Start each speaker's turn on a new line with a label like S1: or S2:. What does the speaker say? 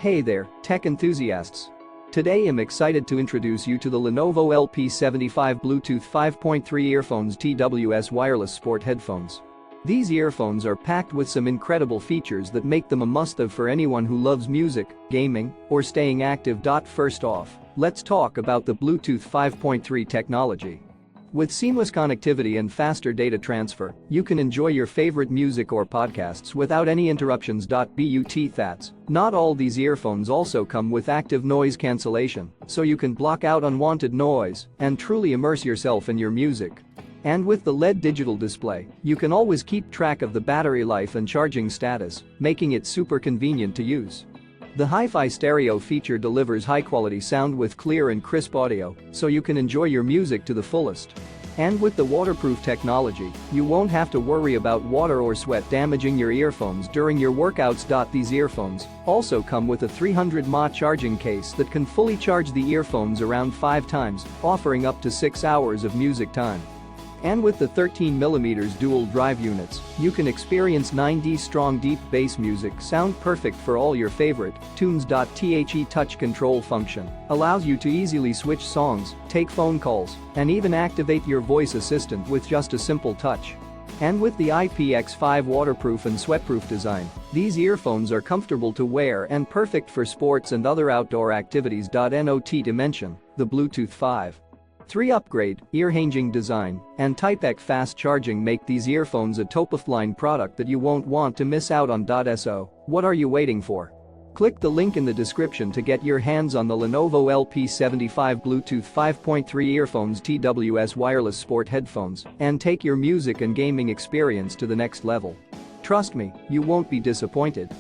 S1: Hey there, tech enthusiasts. Today I'm excited to introduce you to the Lenovo LP75 Bluetooth 5.3 Earphones TWS wireless sport headphones. These earphones are packed with some incredible features that make them a must-have for anyone who loves music, gaming, or staying active. First off, let's talk about the Bluetooth 5.3 technology. With seamless connectivity and faster data transfer, you can enjoy your favorite music or podcasts without any interruptions. Not all these earphones also come with active noise cancellation, so you can block out unwanted noise and truly immerse yourself in your music. And with the LED digital display, you can always keep track of the battery life and charging status, making it super convenient to use. The HiFi stereo feature delivers high-quality sound with clear and crisp audio, so you can enjoy your music to the fullest. And with the waterproof technology, you won't have to worry about water or sweat damaging your earphones during your workouts. These earphones also come with a 300 mAh charging case that can fully charge the earphones around 5 times, offering up to 6 hours of music time. And with the 13mm dual drive units, you can experience 9D strong deep bass music sound perfect for all your favorite tunes. The touch control function allows you to easily switch songs, take phone calls, and even activate your voice assistant with just a simple touch. And with the IPX5 waterproof and sweatproof design, these earphones are comfortable to wear and perfect for sports and other outdoor activities. Not to mention the Bluetooth 5.3 upgrade, ear-hinging design, and Type-C fast charging make these earphones a top-of-line product that you won't want to miss out on. So, what are you waiting for? Click the link in the description to get your hands on the Lenovo LP75 Bluetooth 5.3 Earphones TWS wireless sport headphones and take your music and gaming experience to the next level. Trust me, you won't be disappointed.